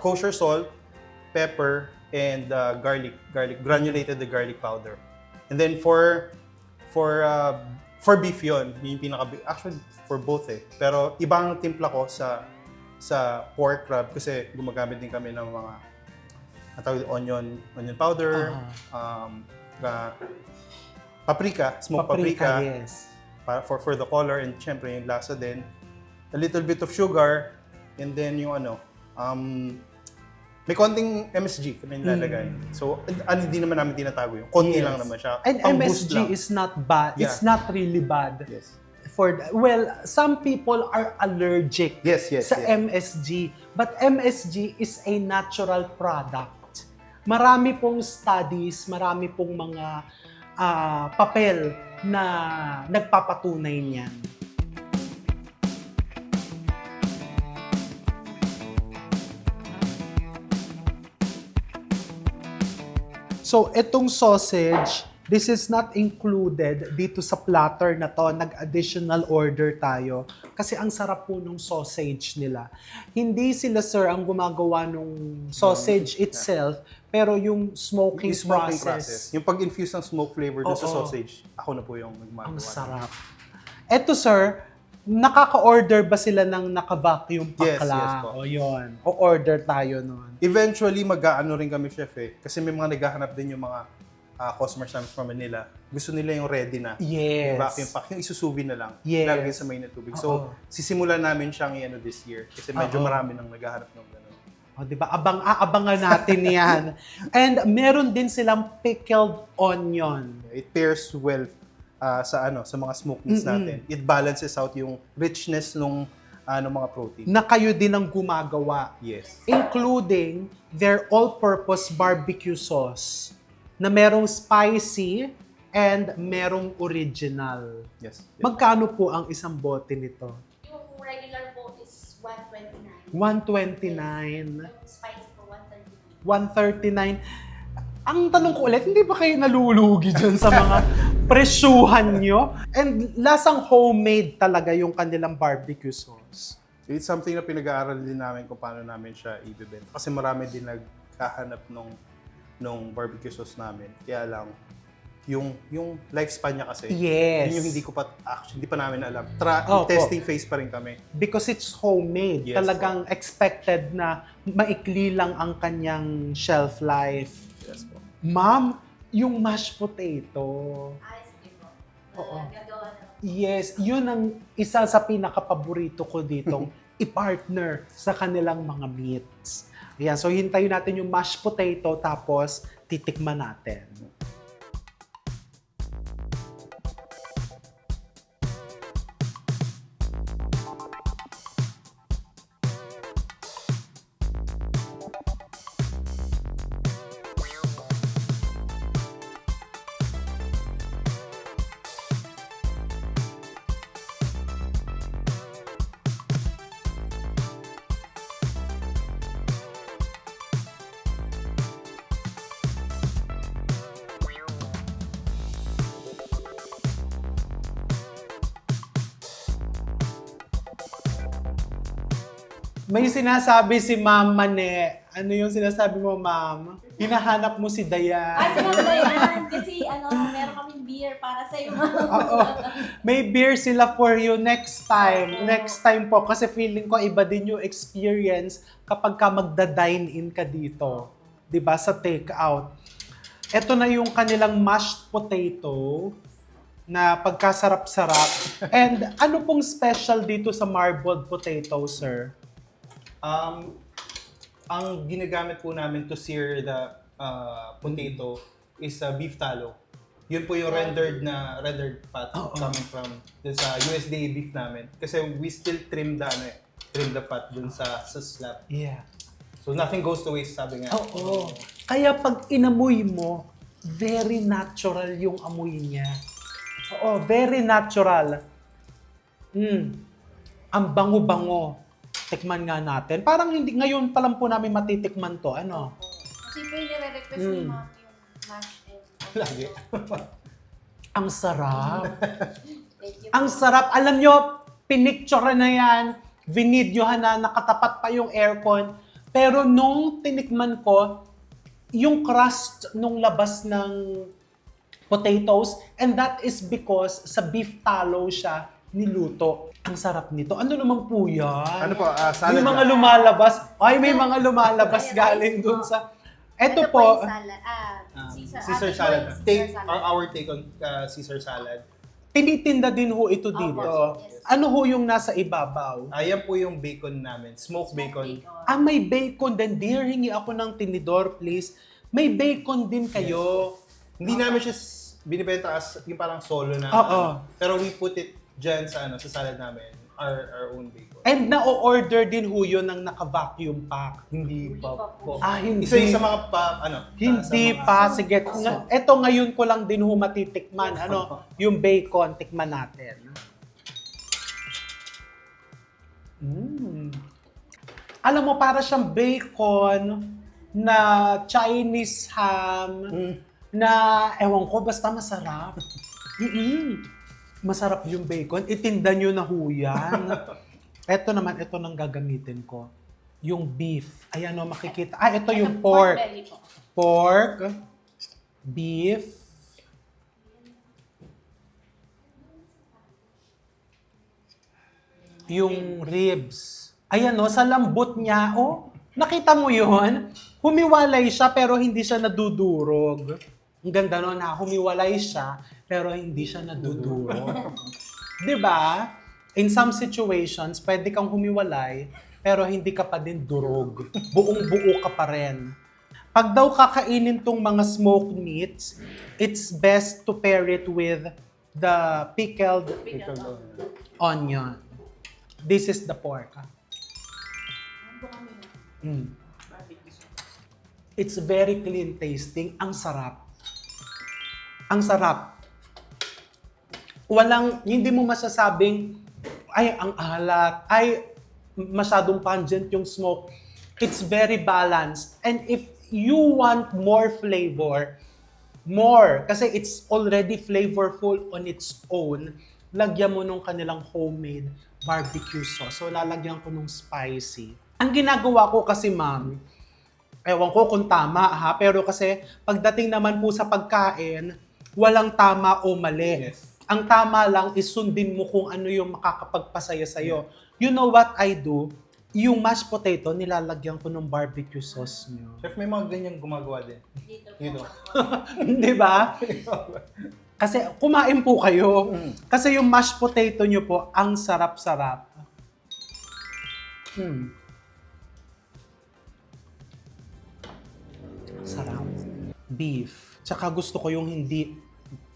Speaker 5: kosher salt, pepper, and garlic, granulated the garlic powder. And then for beef yon, yung actually for both Pero ibang timpla ko sa pork rub kasi gumagamit din kami ng mga onion powder, smoked paprika,
Speaker 1: yes.
Speaker 5: for the color, and syempre yung lasa din. A little bit of sugar, and then yung may konting MSG kami nilalagay. So, hindi naman namin tinatago yung konti
Speaker 1: Yes.
Speaker 5: lang naman siya.
Speaker 1: And
Speaker 5: Pang-boost
Speaker 1: MSG
Speaker 5: lang.
Speaker 1: is not bad.
Speaker 5: Yeah.
Speaker 1: It's not really bad.
Speaker 5: Yes.
Speaker 1: Some people are allergic
Speaker 5: Yes.
Speaker 1: sa MSG. But MSG is a natural product. Marami pong studies, marami pong mga papel na nagpapatunay niyan. So, itong sausage, this is not included dito sa platter na to. Nag-additional order tayo. Kasi ang sarap po nung sausage nila. Hindi sila, sir, ang gumagawa nung sausage itself, pero yung smoking,
Speaker 5: Yung smoking
Speaker 1: process.
Speaker 5: Yung pag-infuse ng smoke flavor dun sa
Speaker 1: Oo.
Speaker 5: sausage, ako na po yung nagmagawa.
Speaker 1: Ang sarap. Eto, sir, nakaka-order ba sila ng naka-vacuum
Speaker 5: Yes,
Speaker 1: pakla?
Speaker 5: yes po.
Speaker 1: O yun. O-order tayo nun.
Speaker 5: Eventually, mag-aano rin kami, chef Kasi may mga naghahanap din yung mga customers namin from Manila. Gusto nila yung ready na.
Speaker 1: Yes.
Speaker 5: Yung vacuum pack, yung isusubi na lang.
Speaker 1: Yes.
Speaker 5: Lalagay sa mainit tubig.
Speaker 1: Oo.
Speaker 5: So, sisimulan namin siyang this year. Kasi medyo
Speaker 1: Oo.
Speaker 5: marami nang naghahanap ng gano'n.
Speaker 1: O, di ba? Aabangan natin yan. And meron din silang pickled onion.
Speaker 5: It pairs well sa mga smoked meats natin. It balances out yung richness ng mga protein.
Speaker 1: Na kayo din ang gumagawa.
Speaker 5: Yes.
Speaker 1: Including their all-purpose barbecue sauce na merong spicy and merong original.
Speaker 5: Yes.
Speaker 1: Magkano po ang isang bote nito?
Speaker 6: Yung regular po is 129.
Speaker 1: 129.
Speaker 6: Yung spicy po, 139.
Speaker 1: 139. Ang tanong ko ulit, hindi ba kayo nalulugi dyan sa mga presyuhan nyo? And lasang homemade talaga yung kanilang barbecue sauce.
Speaker 5: It's something na pinag-aaral din namin kung paano namin siya ibebenta. Kasi marami din naghahanap nung barbecue sauce namin. Kaya lang, yung lifespan niya kasi,
Speaker 1: Yes.
Speaker 5: yun yung hindi pa namin alam.
Speaker 1: Opo.
Speaker 5: Testing phase pa rin kami.
Speaker 1: Because it's homemade.
Speaker 5: Yes,
Speaker 1: Talagang expected na maikli lang ang kanyang shelf life.
Speaker 5: Yes po.
Speaker 1: Ma'am, yung mashed potato.
Speaker 6: Sige po.
Speaker 1: Oo.
Speaker 6: Gagawa na.
Speaker 1: Yes, yun ang isa sa pinakapaborito ko ditong i-partner sa kanilang mga meats. Ayan, so hintayin natin yung mashed potato tapos titikman natin. May sinasabi si Ma'am Mane. Ano yung sinasabi mo, Ma'am? Hinahanap mo si Dayan.
Speaker 6: Sinabi yan. Kasi meron kaming beer para sa iyo.
Speaker 1: Oo. May beer sila for you next time. Next time po. Kasi feeling ko iba din yung experience kapag ka magda-dine-in ka dito. 'Di ba? Sa take-out. Ito na yung kanilang mashed potato na pagkasarap-sarap. And ano pong special dito sa marbled potato, sir?
Speaker 5: Ang ginagamit po namin to sear the potato is beef tallow. Yun po yung rendered fat coming from dun sa USDA beef namin. Kasi we still trim the fat dun sa slab.
Speaker 1: Yeah.
Speaker 5: So nothing goes to waste, sabi nga.
Speaker 1: Oo. Kaya pag inamoy mo, very natural yung amoy niya. Oo, very natural. Ang bango-bango. Tikman nga natin. Parang hindi ngayon pa lang po namin matitikman to. Ano?
Speaker 6: Kasi po yung nire-request ni Ma'am yung mash and
Speaker 5: Lagi.
Speaker 1: Ang sarap.
Speaker 6: thank you.
Speaker 1: Ang sarap. Alam nyo, pinicture na yan. Vinidyohan na, nakatapat pa yung aircon. Pero nung tinikman ko, yung crust nung labas ng potatoes, and that is because sa beef tallow siya niluto. Ang sarap nito. Ano naman po yan?
Speaker 5: Ano po? Salad
Speaker 1: Yung mga
Speaker 5: na.
Speaker 1: lumalabas. Ay, may mga lumalabas galing dun sa... Ito po.
Speaker 6: yung salad.
Speaker 5: Caesar salad. Our take on Caesar salad.
Speaker 1: Tinitinda din ho ito dito.
Speaker 6: yes.
Speaker 1: Ano ho yung nasa ibabaw?
Speaker 5: Ayan po yung bacon namin. Smoked bacon.
Speaker 1: Ah, may bacon din. Dear, hingi ako ng tinidor, please. May bacon din kayo.
Speaker 5: Hindi namin siya binibenta as yung parang solo na.
Speaker 1: Oo.
Speaker 5: Pero we put it dyan sa salad namin. Our own bacon.
Speaker 1: And na-order din ho yun ng naka-vacuum pack.
Speaker 5: Hindi pa po.
Speaker 1: Ah, hindi.
Speaker 5: Isa yung sa mga
Speaker 1: Hindi
Speaker 5: sa mga-
Speaker 1: pa. Sige. Ito ngayon ko lang din ho matitikman. Ano? Yung bacon, tikman natin. Alam mo, para siyang bacon na Chinese ham na, ewan ko, basta masarap. Masarap yung bacon. Itinda nyo na ho yan. Ito naman, ito nang gagamitin ko. Yung beef. Ayan o, makikita. Ah, ito yung pork.
Speaker 6: belly po.
Speaker 1: Pork, beef, yung ribs. Ayan o, sa lambot niya, oh, nakita mo yun? Humiwalay siya pero hindi siya nadudurog. Ang ganda nun ha, humiwalay siya pero hindi siya nadudurog. 'Di ba? In some situations, pwede kang humiwalay pero hindi ka pa din durog. Buong-buo ka pa rin. Pag daw kakainin tong mga smoked meats, it's best to pair it with the pickled onion. This is the pork. It's very clean tasting. Ang sarap. Ang sarap. Hindi mo masasabing, ay, ang alat, ay, masyadong pungent yung smoke. It's very balanced. And if you want more flavor, kasi it's already flavorful on its own, lagyan mo nung kanilang homemade barbecue sauce. So, lalagyan ko nung spicy. Ang ginagawa ko kasi, ma'am, ewan ko kung tama ha, pero kasi pagdating naman po sa pagkain, walang tama o mali.
Speaker 5: Yes.
Speaker 1: Ang tama lang is sundin mo kung ano yung makakapagpasaya sa'yo. You know what I do? Yung mashed potato, nilalagyan ko ng barbecue sauce nyo.
Speaker 5: Chef, may mga ganyang gumagawa din. Dito.
Speaker 1: Di ba? Kasi kumain po kayo. Kasi yung mashed potato nyo po, ang sarap-sarap. Mm. Sarap. Beef. Tsaka gusto ko yung hindi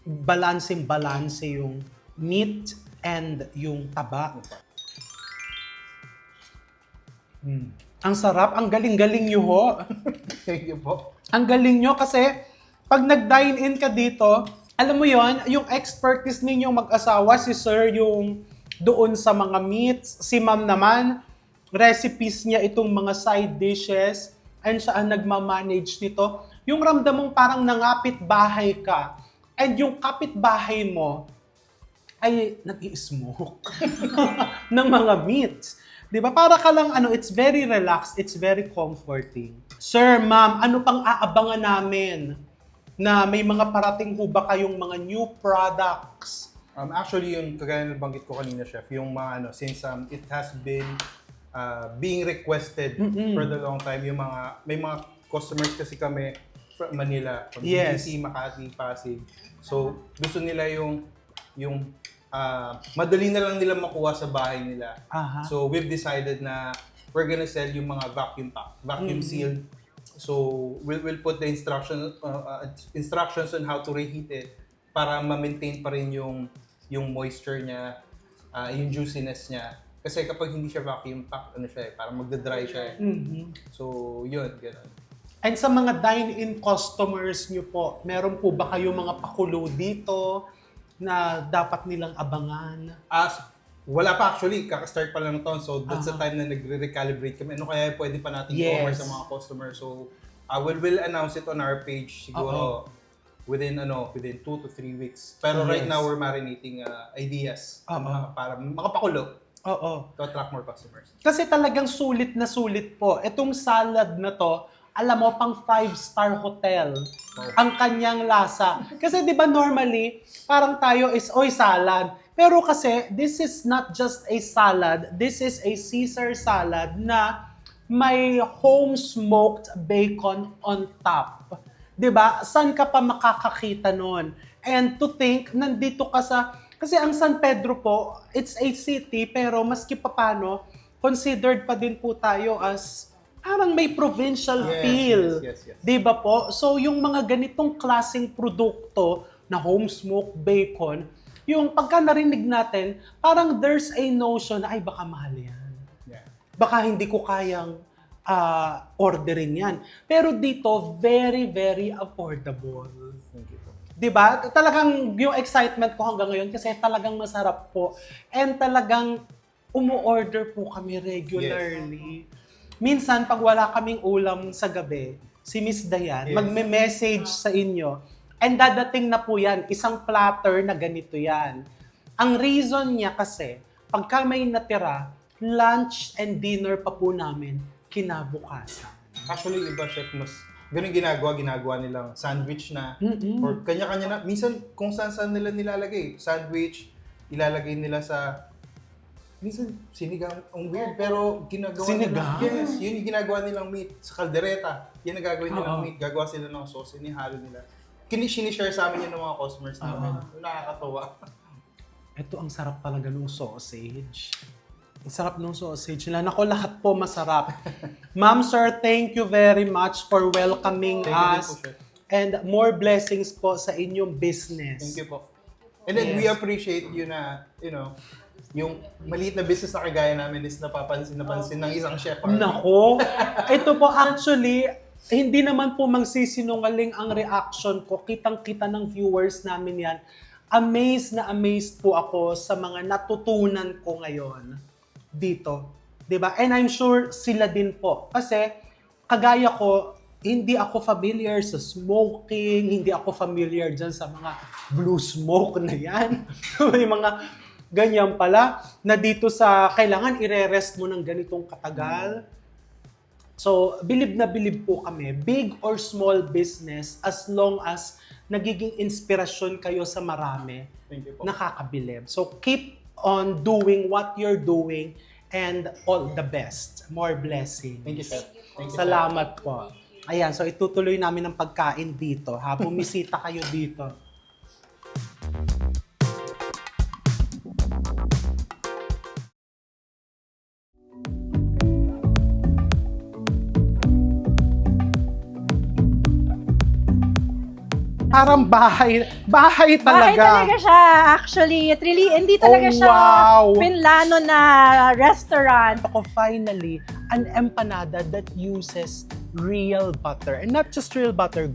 Speaker 1: balancing-balance yung meat and yung taba. Mm. Ang sarap, ang galing-galing nyo ho.
Speaker 5: Thank you po.
Speaker 1: Ang galing nyo kasi pag nag-dine-in ka dito, alam mo yon, yung expertise ninyong mag-asawa, si Sir yung doon sa mga meats, si Ma'am naman, recipes niya itong mga side dishes, and siya ang nagmamanage nito. Yung ramdam mong parang nangapit bahay ka, and yung kapitbahay mo ay nag-i-smoke ng mga meats. Di ba? Para ka lang, it's very relaxed, it's very comforting. Sir, ma'am, ano pang aabangan namin na may mga parating ho ba kayong mga new products?
Speaker 5: Actually, yung kagaya na banggit ko kanina, Chef, yung mga since it has been being requested for the long time, yung may mga customers kasi kami from Manila, from
Speaker 1: Yes.
Speaker 5: BGC, Makati, Pasig. So, gusto nila yung madali na lang nila makuha sa bahay nila.
Speaker 1: Aha.
Speaker 5: So, we've decided na we're gonna sell yung mga vacuum pack, vacuum sealed. So, we'll put the instructions on how to reheat it para ma-maintain pa rin yung moisture niya, yung juiciness niya. Kasi kapag hindi siya vacuum pack, parang magda-dry siya. So, yun, gano'n.
Speaker 1: And sa mga dine-in customers nyo po, meron po ba kayong mga pakulo dito na dapat nilang abangan?
Speaker 5: Wala pa actually, kaka-start pa lang ito. So that's the time na nagre-recalibrate kami. Ano kaya pwede pa natin i-offer
Speaker 1: Yes.
Speaker 5: sa mga customers. So we'll announce it on our page siguro within 2 to 3 weeks. Pero right
Speaker 1: Yes.
Speaker 5: now we're marinating ideas para makapakulo
Speaker 1: Oo.
Speaker 5: to attract more customers.
Speaker 1: Kasi talagang sulit na sulit po. Itong salad na to, alam mo, pang 5-star hotel ang kanyang lasa. Kasi di ba normally, parang tayo is, salad. Pero kasi, this is not just a salad. This is a Caesar salad na may home-smoked bacon on top. Di ba? Saan ka pa makakakita nun? And to think, nandito ka sa... Kasi ang San Pedro po, it's a city, pero maski papano, considered pa din po tayo as parang may provincial feel.
Speaker 5: Yes.
Speaker 1: Di ba po? So, yung mga ganitong klaseng produkto na home-smoked bacon, yung pagka narinig natin, parang there's a notion na, ay, baka mahal yan.
Speaker 5: Yeah.
Speaker 1: Baka hindi ko kayang orderin yan. Pero dito, very, very affordable.
Speaker 5: Thank you po.
Speaker 1: Di ba? Talagang yung excitement ko hanggang ngayon kasi talagang masarap po. And talagang umu-order po kami regularly. Minsan, pag wala kaming ulam sa gabi, si Miss Dayan, magme-message sa inyo, and dadating na po yan, isang platter na ganito yan. Ang reason niya kasi, pagka may natira, lunch and dinner pa po namin kinabukasan.
Speaker 5: Actually, iba, Chef, mas ganun ginagawa nilang sandwich na or kanya-kanya na. Minsan, kung saan nila nilalagay. Sandwich, ilalagay nila sa minsan sinigang, ang weird, pero ginagawa
Speaker 1: Sinigang?
Speaker 5: nila. Yes, yun yung ginagawa nilang meat. Sa kaldereta, yan ang gagawin nilang meat. Gagawa sila ng sauce, inihalo nila. Sinishare sa amin yun ng mga customers namin. Nakakatawa.
Speaker 1: Ito ang sarap talaga ng sausage. Ang sarap ng sausage nila. Naku, lahat po masarap. Ma'am, sir, thank you very much for welcoming
Speaker 5: Thank you din
Speaker 1: us.
Speaker 5: po, sir.
Speaker 1: And more blessings po sa inyong business.
Speaker 5: Thank you po. And then we appreciate you na, yung maliit na business na kagaya namin is napansin ng isang chef.
Speaker 1: Nako, ito po actually, hindi naman po magsisinungaling ang reaction ko. Kitang-kita ng viewers namin yan. Amazed po ako sa mga natutunan ko ngayon dito. 'Di ba? And I'm sure sila din po. Kasi kagaya ko, hindi ako familiar sa smoking, hindi ako familiar dyan sa mga blue smoke na yan. May mga ganyan pala, na dito sa kailangan ire-rest mo ng ganitong katagal. So, bilib na bilib po kami, big or small business, as long as nagiging inspirasyon kayo sa marami,
Speaker 5: Thank you po.
Speaker 1: nakakabilib. So, keep on doing what you're doing and all the best. More blessings.
Speaker 5: Thank you, chef. Thank you,
Speaker 1: Salamat po. Ayan, so itutuloy namin ang pagkain dito. Ha? Bumisita kayo dito. Parang bahay
Speaker 3: Bahay
Speaker 1: talaga.
Speaker 3: talaga siya. Actually, it really, hindi talaga
Speaker 1: Oh,
Speaker 3: siya
Speaker 1: wow.
Speaker 3: pinlano na restaurant.
Speaker 1: Ako finally, an empanada that uses real butter. And not just real butter,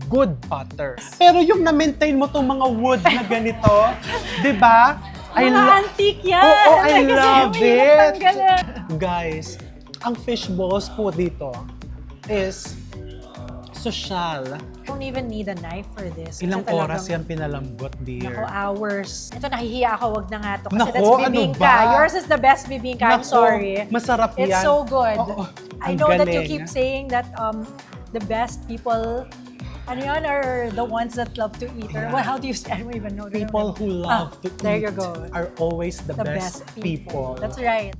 Speaker 1: good butter. Pero yung na-maintain mo tong mga wood na ganito, di ba?
Speaker 3: Mga antique yan.
Speaker 1: Oo, I
Speaker 3: Kasi
Speaker 1: love
Speaker 3: mahirap
Speaker 1: it.
Speaker 3: tanggalin.
Speaker 1: Guys, ang fish balls po dito is social.
Speaker 3: Don't even need a knife for this.
Speaker 1: Ilang
Speaker 3: Kasi talagang-
Speaker 1: oras yan pinalambot, dear?
Speaker 3: Nako, hours. Ito, nahihiya ako. Wag na nga to. Kasi
Speaker 1: Nako,
Speaker 3: that's
Speaker 1: ano
Speaker 3: bibingka.
Speaker 1: ba?
Speaker 3: Yours is the best bibingka. I'm
Speaker 1: Nako,
Speaker 3: sorry.
Speaker 1: masarap yan.
Speaker 3: It's so good.
Speaker 1: Oo,
Speaker 3: I
Speaker 1: ang
Speaker 3: know that you
Speaker 1: galing.
Speaker 3: keep saying that the best people ano yun, are the ones that love to eat. Or
Speaker 1: Yeah.
Speaker 3: well, how do you say? I don't even know.
Speaker 1: People who love to
Speaker 3: there
Speaker 1: eat
Speaker 3: you go.
Speaker 1: are always the,
Speaker 3: The
Speaker 1: best
Speaker 3: best
Speaker 1: people.
Speaker 3: That's right.